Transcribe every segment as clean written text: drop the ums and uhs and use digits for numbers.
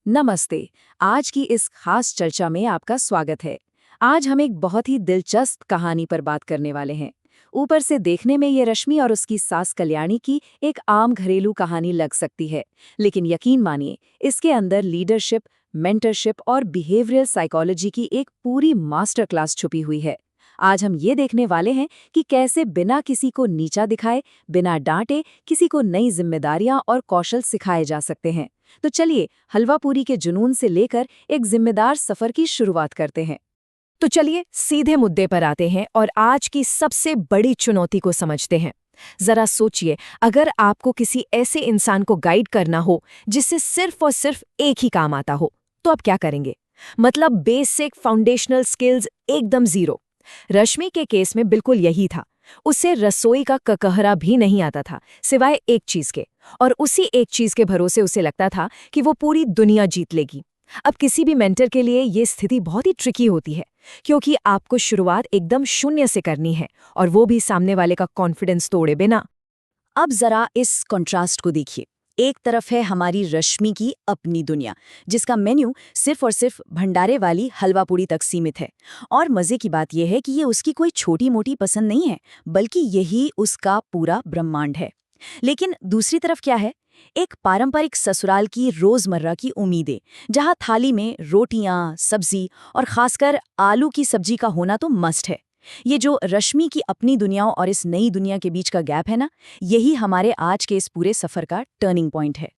नमस्ते। आज की इस खास चर्चा में आपका स्वागत है। आज हम एक बहुत ही दिलचस्प कहानी पर बात करने वाले हैं। ऊपर से देखने में ये रश्मि और उसकी सास कल्याणी की एक आम घरेलू कहानी लग सकती है, लेकिन यकीन मानिए, इसके अंदर लीडरशिप, मेंटरशिप और बिहेवियरल साइकोलॉजी की एक पूरी मास्टर क्लास छुपी हुई है। आज हम ये देखने वाले हैं कि कैसे बिना किसी को नीचा दिखाए, बिना डांटे, किसी को नई जिम्मेदारियां और कौशल सिखाए जा सकते हैं। तो चलिए, हलवा पूरी के जुनून से लेकर एक जिम्मेदार सफर की शुरुआत करते हैं। तो चलिए सीधे मुद्दे पर आते हैं और आज की सबसे बड़ी चुनौती को समझते हैं। जरा सोचिए, अगर आपको किसी ऐसे इंसान को गाइड करना हो जिससे सिर्फ और सिर्फ एक ही काम आता हो, तो आप क्या करेंगे? मतलब बेसिक फाउंडेशनल स्किल्स एकदम जीरो। रश्मि के केस में बिल्कुल यही था। उसे रसोई का ककहरा भी नहीं आता था, सिवाय एक चीज के, और उसी एक चीज के भरोसे उसे लगता था कि वो पूरी दुनिया जीत लेगी। अब किसी भी मेंटर के लिए ये स्थिति बहुत ही ट्रिकी होती है, क्योंकि आपको शुरुआत एकदम शून्य से करनी है, और वो भी सामने वाले का कॉन्फिडेंस तोड़े बिना। अब जरा इस कंट्रास्ट को देखिए। एक तरफ है हमारी रश्मि की अपनी दुनिया, जिसका मेन्यू सिर्फ और सिर्फ भंडारे वाली हलवा पूड़ी तक सीमित है। और मजे की बात यह है कि ये उसकी कोई छोटी मोटी पसंद नहीं है, बल्कि यही उसका पूरा ब्रह्मांड है। लेकिन दूसरी तरफ क्या है? एक पारंपरिक ससुराल की रोजमर्रा की उम्मीदें, जहां थाली में रोटियां, सब्जी और खासकर आलू की सब्जी का होना तो मस्ट है। ये जो रश्मि की अपनी दुनिया और इस नई दुनिया के बीच का गैप है ना, यही हमारे आज के इस पूरे सफर का टर्निंग पॉइंट है।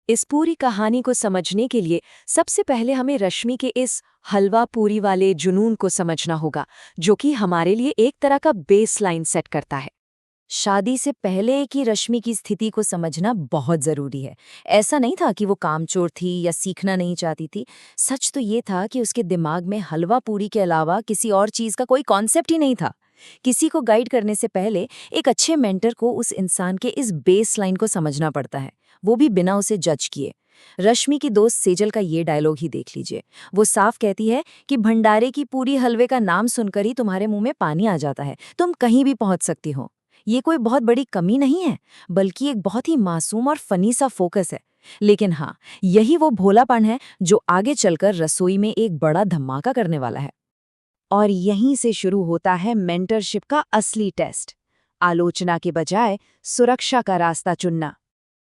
इस पूरी कहानी को समझने के लिए सबसे पहले हमें रश्मि के इस हलवा पूरी वाले जुनून को समझना होगा, जो कि हमारे लिए एक तरह का बेस लाइन सेट करता है। शादी से पहले की रश्मि की स्थिति को समझना बहुत जरूरी है। ऐसा नहीं था कि वो कामचोर थी या सीखना नहीं चाहती थी। सच तो ये था कि उसके दिमाग में हलवा पूरी के अलावा किसी और चीज का कोई कॉन्सेप्ट ही नहीं था। किसी को गाइड करने से पहले एक अच्छे मेंटर को उस इंसान के इस बेस लाइन को समझना पड़ता है, वो भी बिना उसे जज किए। रश्मि की दोस्त सेजल का ये डायलॉग ही देख लीजिए। वो साफ कहती है कि भंडारे की पूरी हलवे का नाम सुनकर ही तुम्हारे मुंह में पानी आ जाता है, तुम कहीं भी पहुंच सकती हो। ये कोई बहुत बड़ी कमी नहीं है, बल्कि एक बहुत ही मासूम और फनी सा फोकस है। लेकिन हाँ, यही वो भोलापन है जो आगे चलकर रसोई में एक बड़ा धमाका करने वाला है। और यहीं से शुरू होता है मेंटरशिप का असली टेस्ट। आलोचना के बजाय सुरक्षा का रास्ता चुनना।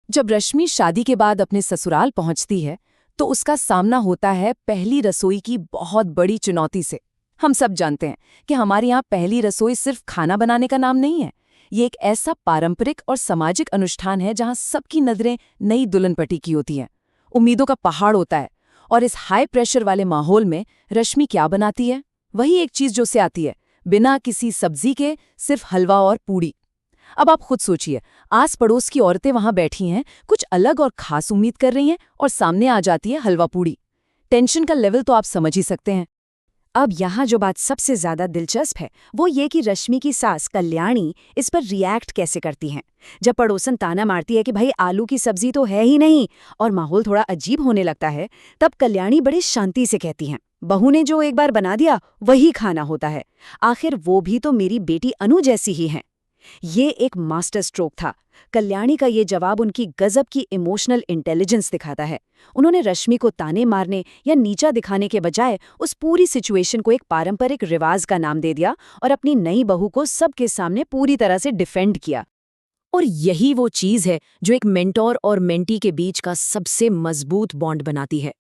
जब रश्मि शादी के बाद अपने ससुराल पहुंचती है, तो उसका सामना होता है पहली रसोई की बहुत बड़ी चुनौती से। हम सब जानते हैं कि हमारे यहाँ पहली रसोई सिर्फ खाना बनाने का नाम नहीं है। ये एक ऐसा पारंपरिक और सामाजिक अनुष्ठान है जहाँ सबकी नजरें नई दुल्हन पटी की होती हैं। उम्मीदों का पहाड़ होता है, और इस हाई प्रेशर वाले माहौल में रश्मि क्या बनाती है? वही एक चीज जो से आती है, बिना किसी सब्जी के, सिर्फ हलवा और पूड़ी। अब आप खुद सोचिए, आस पड़ोस की औरतें वहां बैठी हैं, कुछ अलग और खास उम्मीद कर रही हैं, और सामने आ जाती है हलवा पूड़ी। टेंशन का लेवल तो आप समझ ही सकते हैं। अब यहाँ जो बात सबसे ज्यादा दिलचस्प है, वो ये कि रश्मि की सास कल्याणी इस पर रिएक्ट कैसे करती हैं। जब पड़ोसन ताना मारती है कि भाई आलू की सब्जी तो है ही नहीं, और माहौल थोड़ा अजीब होने लगता है, तब कल्याणी बड़ी शांति से कहती हैं, बहू ने जो एक बार बना दिया वही खाना होता है। आखिर वो भी तो मेरी बेटी अनु जैसी ही हैं। ये एक मास्टर स्ट्रोक था। कल्याणी का ये जवाब उनकी गजब की इमोशनल इंटेलिजेंस दिखाता है। उन्होंने रश्मि को ताने मारने या नीचा दिखाने के बजाय उस पूरी सिचुएशन को एक पारंपरिक रिवाज का नाम दे दिया और अपनी नई बहू को सबके सामने पूरी तरह से डिफेंड किया। और यही वो चीज है जो एक मेंटोर और मेंटी के बीच का सबसे मजबूत बॉन्ड बनाती है,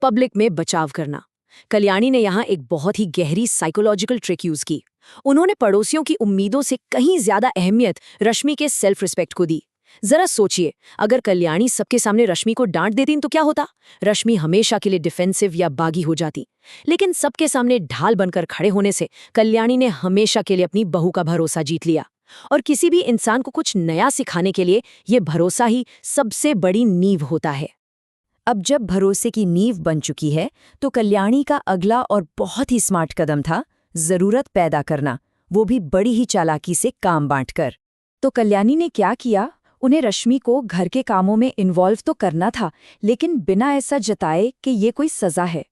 पब्लिक में बचाव करना। कल्याणी ने यहाँ एक बहुत ही गहरी साइकोलॉजिकल ट्रिक यूज की। उन्होंने पड़ोसियों की उम्मीदों से कहीं ज्यादा अहमियत रश्मि के सेल्फ रिस्पेक्ट को दी। जरा सोचिए, अगर कल्याणी सबके सामने रश्मि को डांट देती तो क्या होता? रश्मि हमेशा के लिए डिफेंसिव या बागी हो जाती। लेकिन सबके सामने ढाल बनकर खड़े होने से कल्याणी ने हमेशा के लिए अपनी बहू का भरोसा जीत लिया। और किसी भी इंसान को कुछ नया सिखाने के लिए ये भरोसा ही सबसे बड़ी नींव होता है। अब जब भरोसे की नींव बन चुकी है, तो कल्याणी का अगला और बहुत ही स्मार्ट कदम था जरूरत पैदा करना, वो भी बड़ी ही चालाकी से काम बांटकर। तो कल्याणी ने क्या किया? उन्हें रश्मि को घर के कामों में इन्वॉल्व तो करना था, लेकिन बिना ऐसा जताए कि ये कोई सजा है।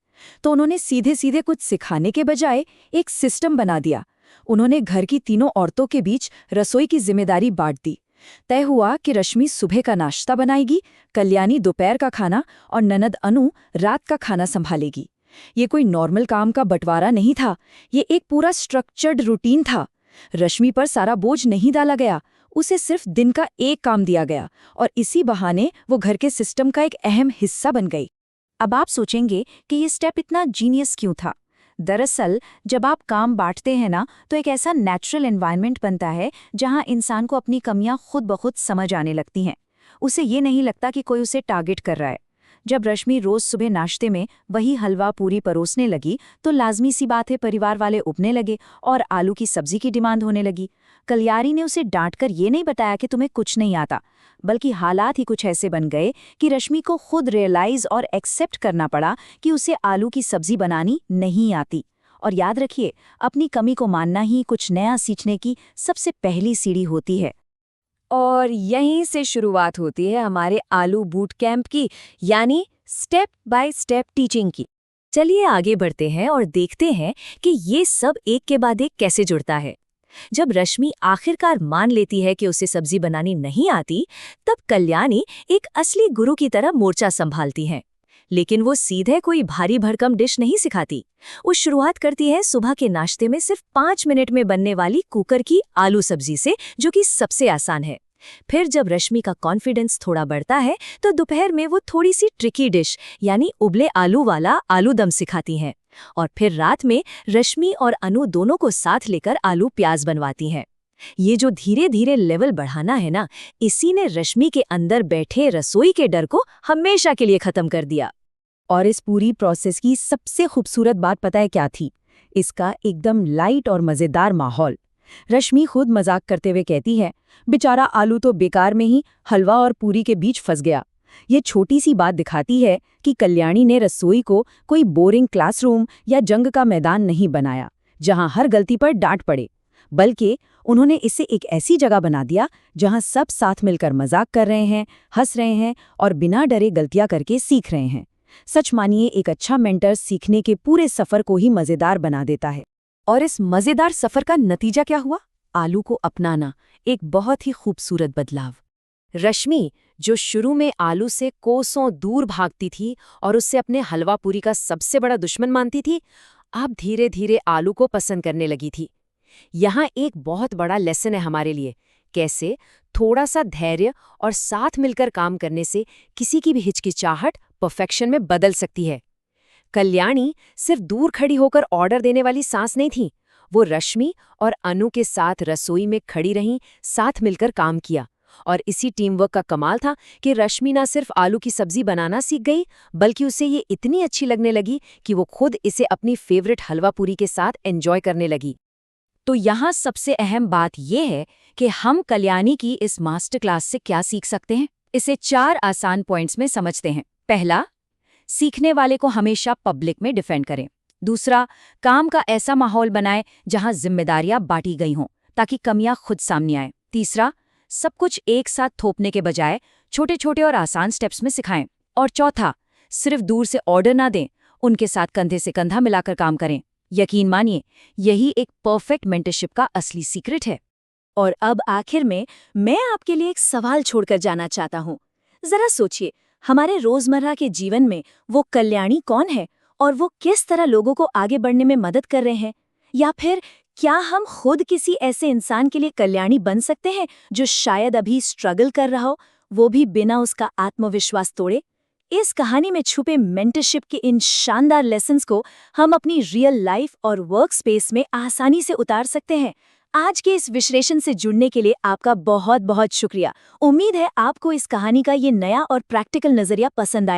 तो उन्होंने सीधे सीधे कुछ सिखाने के बजाय एक सिस्टम बना दिया। उन्होंने घर की तीनों औरतों के बीच रसोई की जिम्मेदारी बांट दी। तय हुआ कि रश्मि सुबह का नाश्ता बनाएगी, कल्याणी दोपहर का खाना और ननद अनु रात का खाना संभालेगी। ये कोई नॉर्मल काम का बंटवारा नहीं था, ये एक पूरा स्ट्रक्चर्ड रूटीन था। रश्मि पर सारा बोझ नहीं डाला गया, उसे सिर्फ दिन का एक काम दिया गया और इसी बहाने वो घर के सिस्टम का एक अहम हिस्सा बन गई। अब आप सोचेंगे कि ये स्टेप इतना जीनियस क्यों था? दरअसल जब आप काम बांटते हैं ना, तो एक ऐसा नेचुरल एनवायरनमेंट बनता है जहां इंसान को अपनी कमियां खुद ब खुद समझ आने लगती हैं। उसे ये नहीं लगता कि कोई उसे टारगेट कर रहा है। जब रश्मि रोज सुबह नाश्ते में वही हलवा पूरी परोसने लगी, तो लाजमी सी बात है परिवार वाले उपने लगे और आलू की सब्जी की डिमांड होने लगी। कल्याणी ने उसे डांटकर ये नहीं बताया कि तुम्हें कुछ नहीं आता, बल्कि हालात ही कुछ ऐसे बन गए कि रश्मि को खुद रियलाइज और एक्सेप्ट करना पड़ा कि उसे आलू की सब्जी बनानी नहीं आती। और याद रखिए, अपनी कमी को मानना ही कुछ नया सीखने की सबसे पहली सीढ़ी होती है। और यहीं से शुरुआत होती है हमारे आलू बूट कैंप की, यानी स्टेप बाय स्टेप टीचिंग की। चलिए आगे बढ़ते हैं और देखते हैं कि ये सब एक के बाद एक कैसे जुड़ता है। जब रश्मि आखिरकार मान लेती है कि उसे सब्जी बनानी नहीं आती, तब कल्याणी एक असली गुरु की तरह मोर्चा संभालती है। लेकिन वो सीधे कोई भारी भरकम डिश नहीं सिखाती। वो शुरुआत करती है सुबह के नाश्ते में सिर्फ 5 मिनट में बनने वाली कुकर की आलू सब्जी से, जो कि सबसे आसान है। फिर जब रश्मि का कॉन्फिडेंस थोड़ा बढ़ता है, तो दोपहर में वो थोड़ी सी ट्रिकी डिश यानी उबले आलू वाला आलू दम सिखाती हैं। और फिर रात में रश्मि और अनु दोनों को साथ लेकर आलू प्याज बनवाती हैं। ये जो धीरे धीरे लेवल बढ़ाना है ना, इसी ने रश्मि के अंदर बैठे रसोई के डर को हमेशा के लिए खत्म कर दिया। और इस पूरी प्रोसेस की सबसे खूबसूरत बात पता है क्या थी? इसका एकदम लाइट और मज़ेदार माहौल। रश्मि खुद मजाक करते हुए कहती है, बेचारा आलू तो बेकार में ही हलवा और पूरी के बीच फंस गया। ये छोटी सी बात दिखाती है कि कल्याणी ने रसोई को कोई बोरिंग क्लासरूम या जंग का मैदान नहीं बनाया, जहां हर गलती पर डांट पड़े, बल्कि उन्होंने इसे एक ऐसी जगह बना दिया जहां सब साथ मिलकर मजाक कर रहे हैं, हंस रहे हैं और बिना डरे गलतियां करके सीख रहे हैं। सच मानिए, एक अच्छा मेंटर सीखने के पूरे सफर को ही मजेदार बना देता है। और इस मजेदार सफर का नतीजा क्या हुआ? आलू को अपनाना, एक बहुत ही खूबसूरत बदलाव। रश्मि, जो शुरू में आलू से कोसों दूर भागती थी और उससे अपने हलवा पूरी का सबसे बड़ा दुश्मन मानती थी, अब धीरे धीरे आलू को पसंद करने लगी थी। यहाँ एक बहुत बड़ा लेसन है हमारे लिए, कैसे थोड़ा सा धैर्य और साथ मिलकर काम करने से किसी की भी हिचकिचाहट परफेक्शन में बदल सकती है। कल्याणी सिर्फ दूर खड़ी होकर ऑर्डर देने वाली सांस नहीं थी, वो रश्मि और अनु के साथ रसोई में खड़ी रहीं, साथ मिलकर काम किया। और इसी टीम वर्क का कमाल था कि रश्मि ना सिर्फ आलू की सब्जी बनाना सीख गई, बल्कि उसे ये इतनी अच्छी लगने लगी कि वो खुद इसे अपनी फेवरेट हलवा पूरी के साथ एंजॉय करने लगी। तो यहाँ सबसे अहम बात यह है कि हम कल्याणी की इस मास्टर क्लास से क्या सीख सकते हैं। इसे 4 आसान पॉइंट्स में समझते हैं। पहला, सीखने वाले को हमेशा पब्लिक में डिफेंड करें। दूसरा, काम का ऐसा माहौल बनाएं जहां जिम्मेदारियां बांटी गई हों ताकि कमियां खुद सामने आएं। तीसरा, सब कुछ एक साथ थोपने के बजाय छोटे छोटे और आसान स्टेप्स में सिखाएं। और चौथा, सिर्फ दूर से ऑर्डर ना दें, उनके साथ कंधे से कंधा मिलाकर काम करें। यकीन मानिए, यही एक परफेक्ट मेंटरशिप का असली सीक्रेट है। और अब आखिर में मैं आपके लिए एक सवाल छोड़कर जाना चाहता हूँ। जरा सोचिए, हमारे रोजमर्रा के जीवन में वो कल्याणी कौन है और वो किस तरह लोगों को आगे बढ़ने में मदद कर रहे हैं? या फिर क्या हम खुद किसी ऐसे इंसान के लिए कल्याणी बन सकते हैं जो शायद अभी स्ट्रगल कर रहा हो, वो भी बिना उसका आत्मविश्वास तोड़े? इस कहानी में छुपे मेंटरशिप के इन शानदार लेसन्स को हम अपनी रियल लाइफ और वर्क स्पेस में आसानी से उतार सकते हैं। आज के इस विश्लेषण से जुड़ने के लिए आपका बहुत बहुत शुक्रिया। उम्मीद है आपको इस कहानी का ये नया और प्रैक्टिकल नजरिया पसंद आया।